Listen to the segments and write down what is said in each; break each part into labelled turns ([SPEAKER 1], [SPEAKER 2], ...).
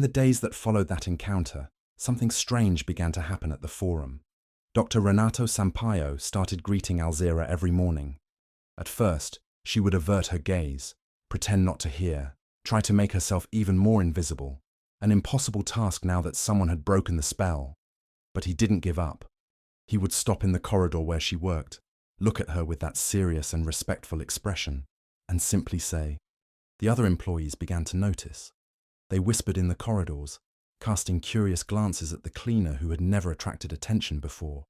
[SPEAKER 1] In the days that followed that encounter, something strange began to happen at the forum. Dr. Renato Sampaio started greeting Alzira every morning. At first, she would avert her gaze, pretend not to hear, try to make herself even more invisible, an impossible task now that someone had broken the spell. But he didn't give up. He would stop in the corridor where she worked, look at her with that serious and respectful expression, and simply say. The other employees began to notice. They whispered in the corridors, casting curious glances at the cleaner who had never attracted attention before.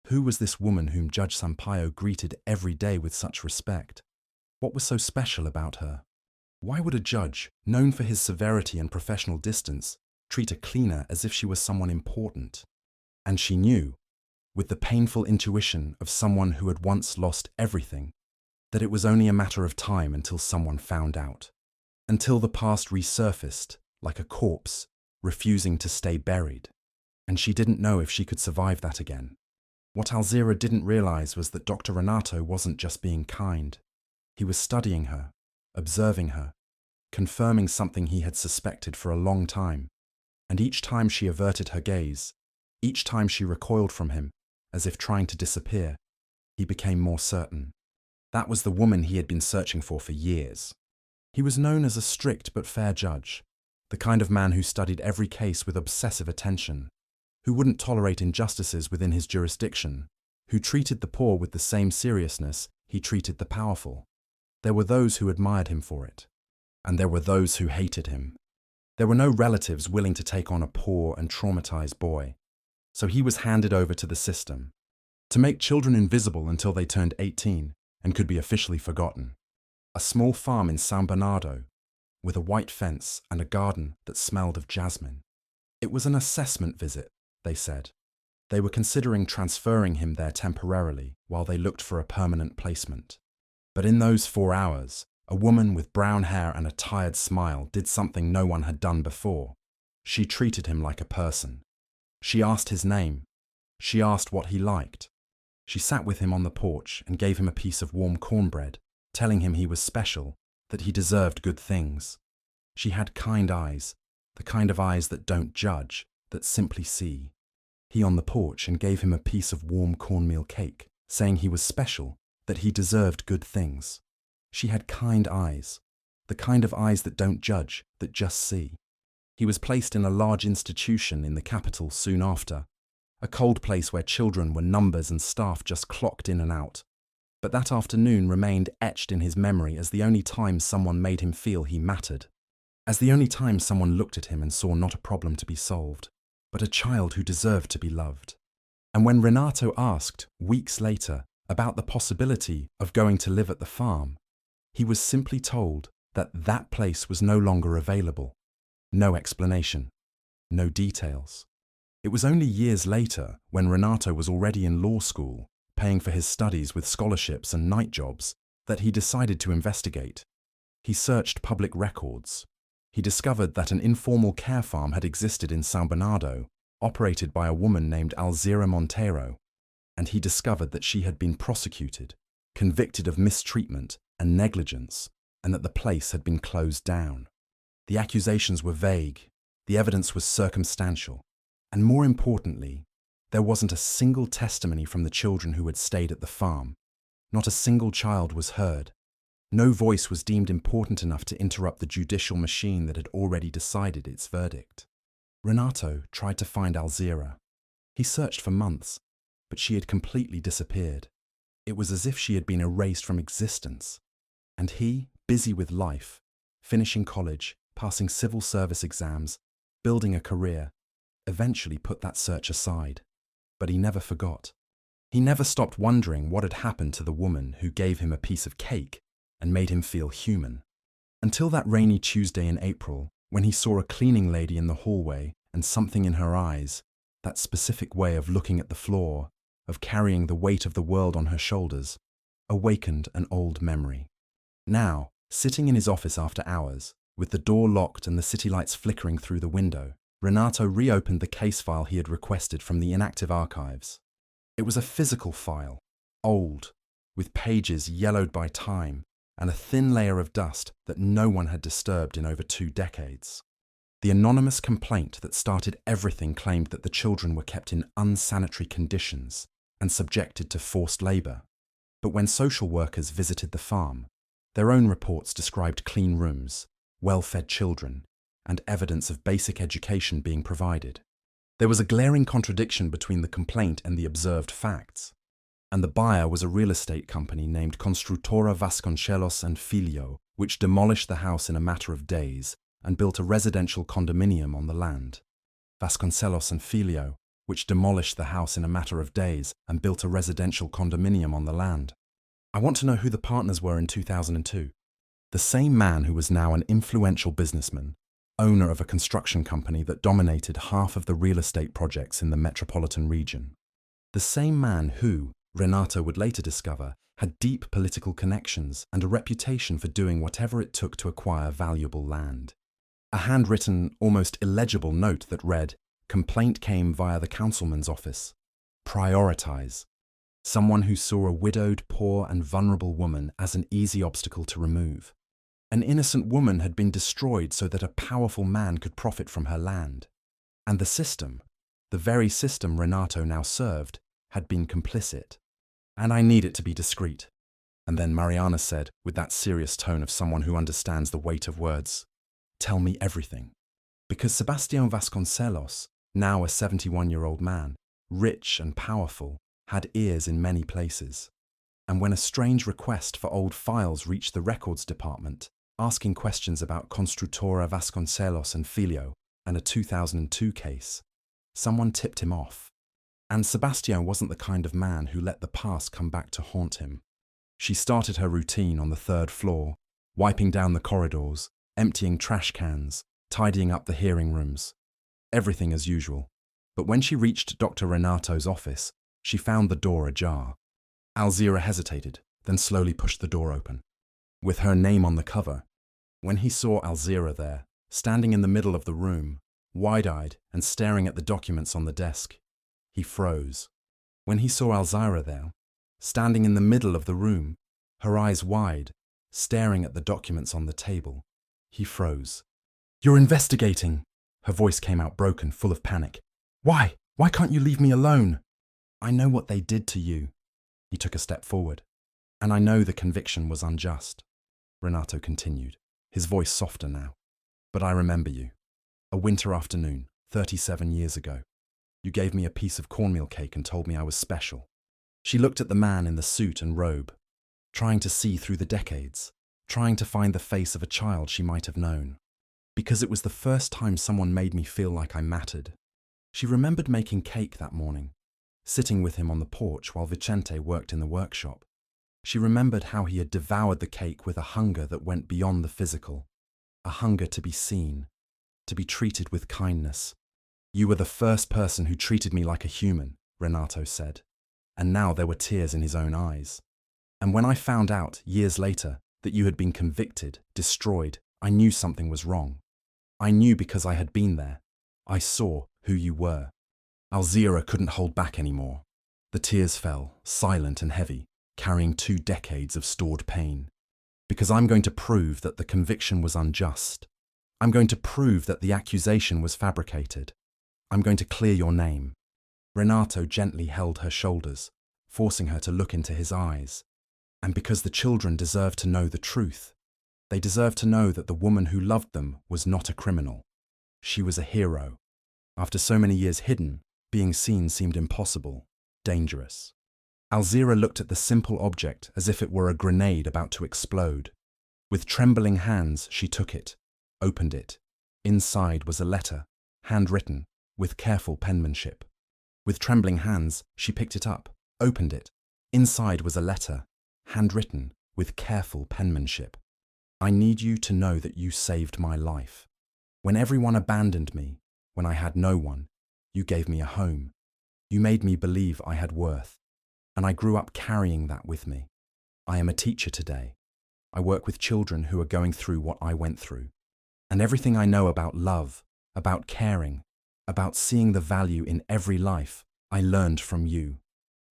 [SPEAKER 1] Who was this woman whom Judge Sampaio greeted every day with such respect? What was so special about her? Why would a judge, known for his severity and professional distance, treat a cleaner as if she was someone important? And she knew, with the painful intuition of someone who had once lost everything, that it was only a matter of time until someone found out. Until the past resurfaced, like a corpse, refusing to stay buried. And she didn't know if she could survive that again. What Alzira didn't realize was that Dr. Renato wasn't just being kind. He was studying her, observing her, confirming something he had suspected for a long time. And each time she averted her gaze, each time she recoiled from him, as if trying to disappear, he became more certain. That was the woman he had been searching for years. He was known as a strict but fair judge, the kind of man who studied every case with obsessive attention, who wouldn't tolerate injustices within his jurisdiction, who treated the poor with the same seriousness he treated the powerful. There were those who admired him for it, and there were those who hated him. There were no relatives willing to take on a poor and traumatized boy, so he was handed over to the system, to make children invisible until they turned 18 and could be officially forgotten. A small farm in San Bernardo, with a white fence and a garden that smelled of jasmine. It was an assessment visit, they said. They were considering transferring him there temporarily while they looked for a permanent placement. But in those 4 hours, a woman with brown hair and a tired smile did something no one had done before. She treated him like a person. She asked his name. She asked what he liked. She sat with him on the porch and gave him a piece of warm cornbread, telling him he was special, that he deserved good things. She had kind eyes, the kind of eyes that don't judge, that simply see. He on the porch and gave him a piece of warm cornmeal cake, saying he was special, that he deserved good things. She had kind eyes, the kind of eyes that don't judge, that just see. He was placed in a large institution in the capital soon after, a cold place where children were numbers and staff just clocked in and out. But that afternoon remained etched in his memory as the only time someone made him feel he mattered, as the only time someone looked at him and saw not a problem to be solved, but a child who deserved to be loved. And when Renato asked, weeks later, about the possibility of going to live at the farm, he was simply told that that place was no longer available. No explanation, no details. It was only years later, when Renato was already in law school, paying for his studies with scholarships and night jobs, that he decided to investigate. He searched public records. He discovered that an informal care farm had existed in San Bernardo, operated by a woman named Alzira Monteiro, and he discovered that she had been prosecuted, convicted of mistreatment and negligence, and that the place had been closed down. The accusations were vague, the evidence was circumstantial, and more importantly, there wasn't a single testimony from the children who had stayed at the farm. Not a single child was heard. No voice was deemed important enough to interrupt the judicial machine that had already decided its verdict. Renato tried to find Alzira. He searched for months, but she had completely disappeared. It was as if she had been erased from existence. And he, busy with life, finishing college, passing civil service exams, building a career, eventually put that search aside. But he never forgot. He never stopped wondering what had happened to the woman who gave him a piece of cake and made him feel human. Until that rainy Tuesday in April, when he saw a cleaning lady in the hallway and something in her eyes, that specific way of looking at the floor, of carrying the weight of the world on her shoulders, awakened an old memory. Now, sitting in his office after hours, with the door locked and the city lights flickering through the window, Renato reopened the case file he had requested from the inactive archives. It was a physical file, old, with pages yellowed by time and a thin layer of dust that no one had disturbed in over 2 decades. The anonymous complaint that started everything claimed that the children were kept in unsanitary conditions and subjected to forced labour. But when social workers visited the farm, their own reports described clean rooms, well-fed children, and evidence of basic education being provided. There was a glaring contradiction between the complaint and the observed facts, and the buyer was a real estate company named Construtora Vasconcelos and Filho, which demolished the house in a matter of days and built a residential condominium on the land. Vasconcelos and Filho, which demolished the house in a matter of days and built a residential condominium on the land. I want to know who the partners were in 2002. The same man who was now an influential businessman, owner of a construction company that dominated half of the real estate projects in the metropolitan region. The same man who, Renato would later discover, had deep political connections and a reputation for doing whatever it took to acquire valuable land. A handwritten, almost illegible note that read, "Complaint came via the councilman's office. Prioritize." Someone who saw a widowed, poor and vulnerable woman as an easy obstacle to remove. An innocent woman had been destroyed so that a powerful man could profit from her land. And the system, the very system Renato now served, had been complicit. "And I need it to be discreet." And then Mariana said, with that serious tone of someone who understands the weight of words, "Tell me everything." Because Sebastião Vasconcelos, now a 71-year-old man, rich and powerful, had ears in many places. And when a strange request for old files reached the records department, asking questions about Construtora Vasconcelos and Filho and a 2002 case, someone tipped him off. And Sebastião wasn't the kind of man who let the past come back to haunt him. She started her routine on the 3rd floor, wiping down the corridors, emptying trash cans, tidying up the hearing rooms. Everything as usual. But when she reached Dr. Renato's office, she found the door ajar. Alzira hesitated, then slowly pushed the door open. With her name on the cover. When he saw Alzira there, standing in the middle of the room, wide-eyed and staring at the documents on the desk, he froze. When he saw Alzira there, standing in the middle of the room, her eyes wide, staring at the documents on the table, he froze. "You're investigating!" Her voice came out broken, full of panic. "Why? Why can't you leave me alone?" "I know what they did to you." He took a step forward. "And I know the conviction was unjust," Renato continued, his voice softer now. "But I remember you. A winter afternoon, 37 years ago. You gave me a piece of cornmeal cake and told me I was special." She looked at the man in the suit and robe, trying to see through the decades, trying to find the face of a child she might have known. Because it was the first time someone made me feel like I mattered. She remembered making cake that morning, sitting with him on the porch while Vicente worked in the workshop. She remembered how he had devoured the cake with a hunger that went beyond the physical, a hunger to be seen, to be treated with kindness. "You were the first person who treated me like a human," Renato said, and now there were tears in his own eyes. "And when I found out, years later, that you had been convicted, destroyed, I knew something was wrong. I knew because I had been there. I saw who you were." Alzira couldn't hold back anymore. The tears fell, silent and heavy, carrying 2 decades of stored pain. "Because I'm going to prove that the conviction was unjust. I'm going to prove that the accusation was fabricated. I'm going to clear your name." Renato gently held her shoulders, forcing her to look into his eyes. "And because the children deserve to know the truth. They deserve to know that the woman who loved them was not a criminal. She was a hero. After so many years hidden, being seen seemed impossible, dangerous." Alzira looked at the simple object as if it were a grenade about to explode. With trembling hands, she took it, opened it. Inside was a letter, handwritten, with careful penmanship. With trembling hands, she picked it up, opened it. Inside was a letter, handwritten, with careful penmanship. "I need you to know that you saved my life. When everyone abandoned me, when I had no one, you gave me a home. You made me believe I had worth. And I grew up carrying that with me. I am a teacher today. I work with children who are going through what I went through. And everything I know about love, about caring, about seeing the value in every life, I learned from you.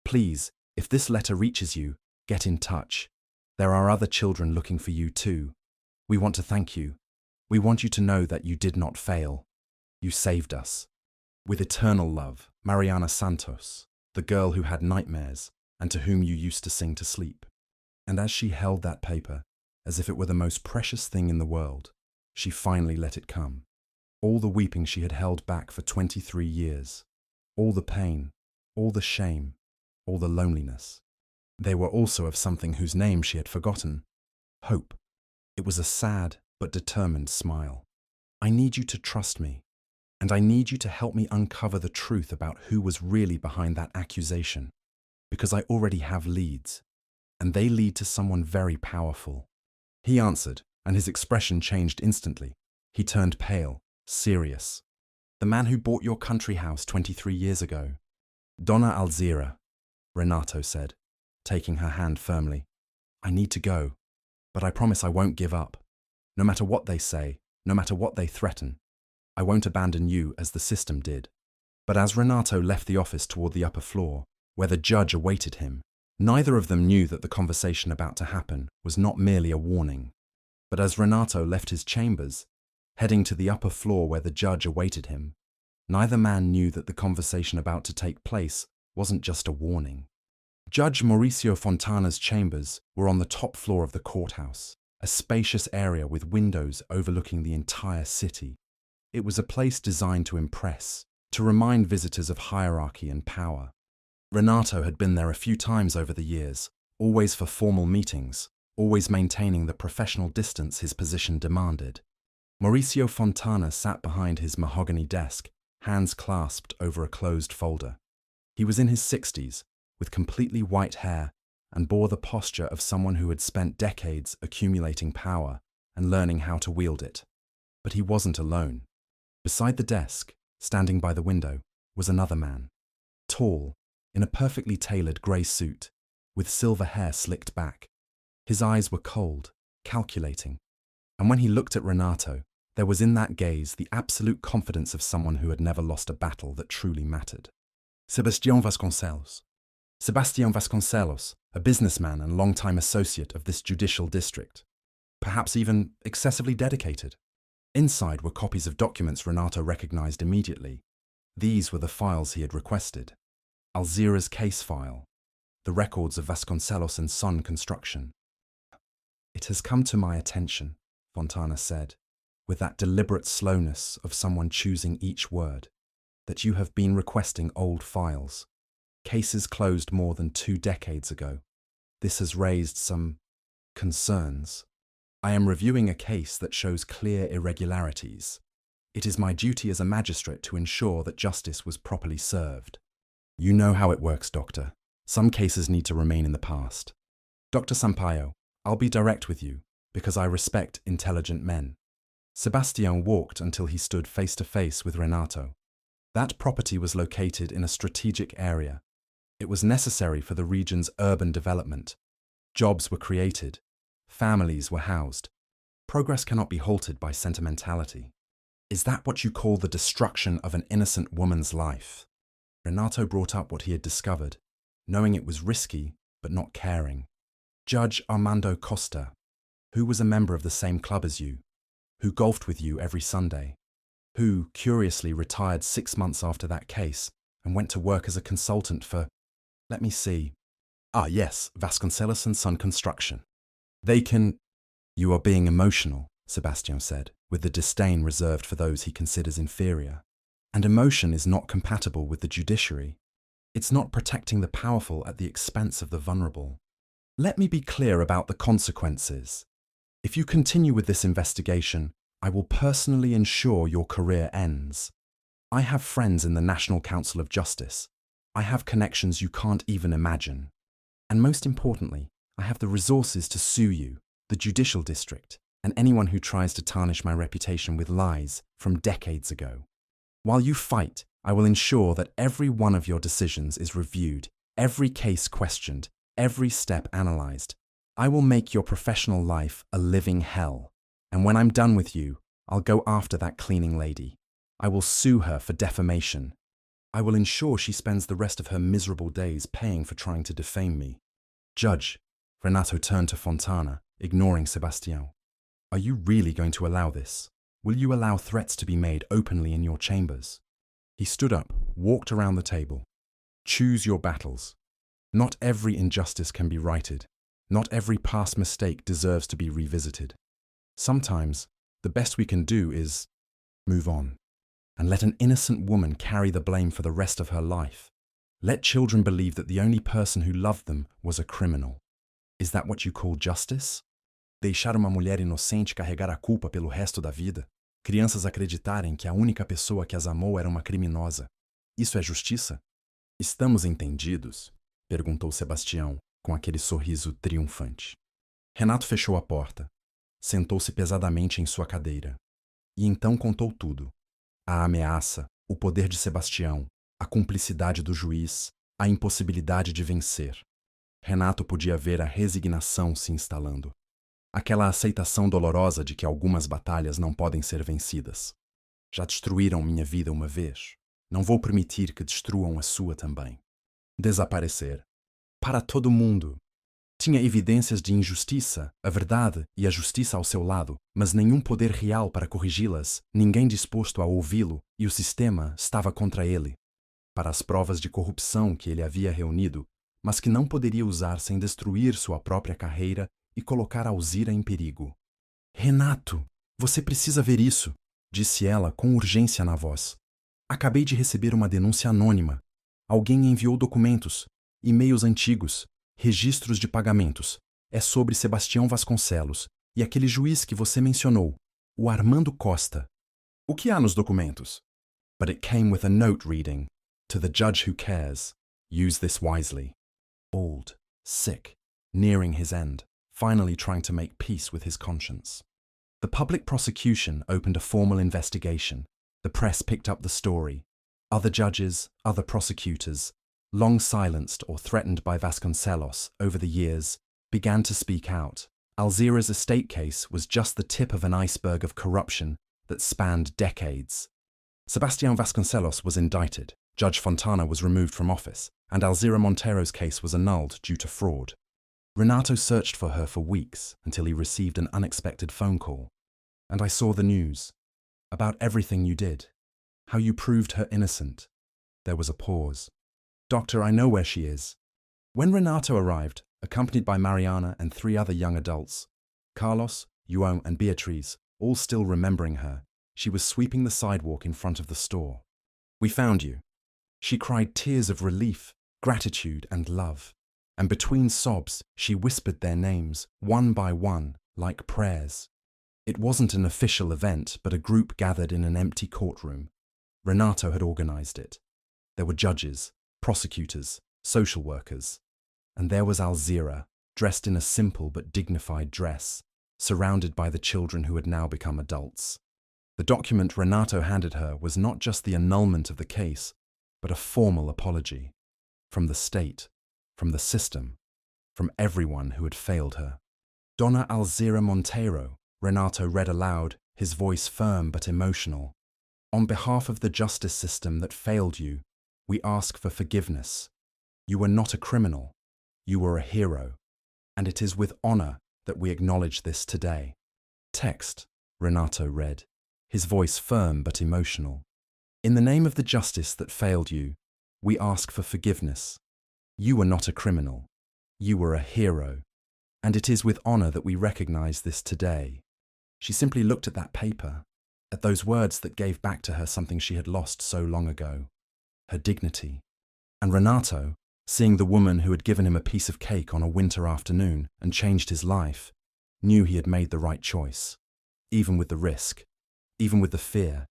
[SPEAKER 1] Please, if this letter reaches you, get in touch. There are other children looking for you too. We want to thank you. We want you to know that you did not fail. You saved us. With eternal love, Mariana Santos, the girl who had nightmares and to whom you used to sing to sleep." And as she held that paper, as if it were the most precious thing in the world, she finally let it come. All the weeping she had held back for 23 years, all the pain, all the shame, all the loneliness. They were also of something whose name she had forgotten: hope. It was a sad but determined smile. "I need you to trust me, and I need you to help me uncover the truth about who was really behind that accusation, because I already have leads, and they lead to someone very powerful." He answered, and his expression changed instantly. He turned pale, serious. "The man who bought your country house 23 years ago." "Donna Alzira," Renato said, taking her hand firmly. "I need to go, but I promise I won't give up. No matter what they say, no matter what they threaten, I won't abandon you as the system did." But as Renato left the office toward the upper floor, where the judge awaited him, neither of them knew that the conversation about to happen was not merely a warning. But as Renato left his chambers, heading to the upper floor where the judge awaited him, neither man knew that the conversation about to take place wasn't just a warning. Judge Mauricio Fontana's chambers were on the top floor of the courthouse, a spacious area with windows overlooking the entire city. It was a place designed to impress, to remind visitors of hierarchy and power. Renato had been there a few times over the years, always for formal meetings, always maintaining the professional distance his position demanded. Mauricio Fontana sat behind his mahogany desk, hands clasped over a closed folder. He was in his 60s, with completely white hair, and bore the posture of someone who had spent decades accumulating power and learning how to wield it. But he wasn't alone. Beside the desk, standing by the window, was another man. Tall, in a perfectly tailored grey suit, with silver hair slicked back. His eyes were cold, calculating, and when he looked at Renato, there was in that gaze the absolute confidence of someone who had never lost a battle that truly mattered. Sebastián Vasconcelos. Sebastián Vasconcelos, a businessman and longtime associate of this judicial district, perhaps even excessively dedicated. Inside were copies of documents Renato recognized immediately. These were the files he had requested. Alzira's case file, the records of Vasconcelos and Son construction. "It has come to my attention," Fontana said, with that deliberate slowness of someone choosing each word, "that you have been requesting old files. Cases closed more than 2 decades ago. This has raised some concerns. I am reviewing a case that shows clear irregularities. It is my duty as a magistrate to ensure that justice was properly served. You know how it works, Doctor. Some cases need to remain in the past. Dr. Sampaio, I'll be direct with you, because I respect intelligent men." Sebastián walked until he stood face to face with Renato. That property was located in a strategic area. It was necessary for the region's urban development. Jobs were created. Families were housed. Progress cannot be halted by sentimentality. Is that what you call the destruction of an innocent woman's life? Renato brought up what he had discovered, knowing it was risky, but not caring. Judge Armando Costa, who was a member of the same club as you, who golfed with you every Sunday, who, curiously, retired 6 months after that case and went to work as a consultant for, let me see, yes, Vasconcelos and Son Construction. They can... You are being emotional, Sebastián said, with the disdain reserved for those he considers inferior. And emotion is not compatible with the judiciary. It's not protecting the powerful at the expense of the vulnerable. Let me be clear about the consequences. If you continue with this investigation, I will personally ensure your career ends. I have friends in the National Council of Justice. I have connections you can't even imagine. And most importantly, I have the resources to sue you, the judicial district, and anyone who tries to tarnish my reputation with lies from decades ago. While you fight, I will ensure that every one of your decisions is reviewed, every case questioned, every step analyzed. I will make your professional life a living hell. And when I'm done with you, I'll go after that cleaning lady. I will sue her for defamation. I will ensure she spends the rest of her miserable days paying for trying to defame me. Judge, Renato turned to Fontana, ignoring Sebastián. Are you really going to allow this? Will you allow threats to be made openly in your chambers? He stood up, walked around the table. Choose your battles. Not every injustice can be righted. Not every past mistake deserves to be revisited. Sometimes, the best we can do is move on and let an innocent woman carry the blame for the rest of her life. Let children believe that the only person who loved them was a criminal. Is that what you call justice? Deixar uma mulher inocente carregar a culpa pelo resto da vida? Crianças acreditarem que a única pessoa que as amou era uma criminosa. Isso é justiça? Estamos entendidos? Perguntou Sebastião, com aquele sorriso triunfante. Renato fechou a porta. Sentou-se pesadamente em sua cadeira. E então contou tudo. A ameaça, o poder de Sebastião, a cumplicidade do juiz, a impossibilidade de vencer. Renato podia ver a resignação se instalando. Aquela aceitação dolorosa de que algumas batalhas não podem ser vencidas. Já destruíram minha vida uma vez. Não vou permitir que destruam a sua também. Desaparecer. Para todo mundo. Tinha evidências de injustiça, a verdade e a justiça ao seu lado, mas nenhum poder real para corrigi-las, ninguém disposto a ouvi-lo, e o sistema estava contra ele. Para as provas de corrupção que ele havia reunido, mas que não poderia usar sem destruir sua própria carreira e colocar Alzira em perigo. Renato, você precisa ver isso, disse ela com urgência na voz. Acabei de receber uma denúncia anônima. Alguém enviou documentos, e-mails antigos, registros de pagamentos. É sobre Sebastião Vasconcelos e aquele juiz que você mencionou, o Armando Costa. O que há nos documentos? But it came with a note reading, "To the judge who cares, use this wisely." Old, sick, nearing his end, finally trying to make peace with his conscience. The public prosecution opened a formal investigation. The press picked up the story. Other judges, other prosecutors, long silenced or threatened by Vasconcelos over the years, began to speak out. Alzira's estate case was just the tip of an iceberg of corruption that spanned decades. Sebastião Vasconcelos was indicted, Judge Fontana was removed from office, and Alzira Montero's case was annulled due to fraud. Renato searched for her for weeks until he received an unexpected phone call. And I saw the news. About everything you did. How you proved her innocent. There was a pause. Doctor, I know where she is. When Renato arrived, accompanied by Mariana and 3 other young adults, Carlos, João and Beatriz, all still remembering her, she was sweeping the sidewalk in front of the store. We found you. She cried tears of relief, gratitude and love. And between sobs, she whispered their names, one by one, like prayers. It wasn't an official event, but a group gathered in an empty courtroom. Renato had organized it. There were judges, prosecutors, social workers. And there was Alzira, dressed in a simple but dignified dress, surrounded by the children who had now become adults. The document Renato handed her was not just the annulment of the case, but a formal apology. From the state, from the system, from everyone who had failed her. Donna Alzira Monteiro, Renato read aloud, his voice firm but emotional. On behalf of the justice system that failed you, we ask for forgiveness. You were not a criminal. You were a hero. And it is with honor that we acknowledge this today. Text, Renato read, his voice firm but emotional. In the name of the justice that failed you, we ask for forgiveness. You were not a criminal. You were a hero. And it is with honor that we recognize this today. She simply looked at that paper, at those words that gave back to her something she had lost so long ago, her dignity. And Renato, seeing the woman who had given him a piece of cake on a winter afternoon and changed his life, knew he had made the right choice, even with the risk, even with the fear,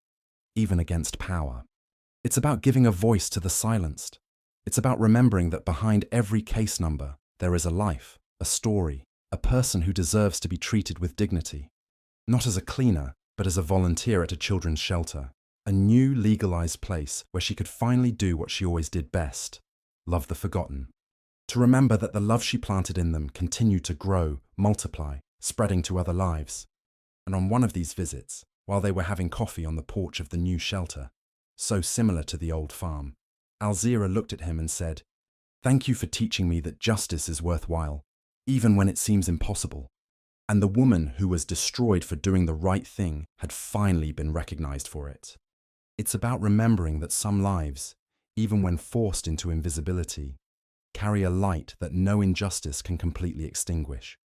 [SPEAKER 1] even against power. It's about giving a voice to the silenced. It's about remembering that behind every case number, there is a life, a story, a person who deserves to be treated with dignity. Not as a cleaner, but as a volunteer at a children's shelter, a new legalized place where she could finally do what she always did best, love the forgotten. To remember that the love she planted in them continued to grow, multiply, spreading to other lives. And on one of these visits, while they were having coffee on the porch of the new shelter, so similar to the old farm, Alzira looked at him and said, "Thank you for teaching me that justice is worthwhile, even when it seems impossible. And the woman who was destroyed for doing the right thing had finally been recognized for it. It's about remembering that some lives, even when forced into invisibility, carry a light that no injustice can completely extinguish.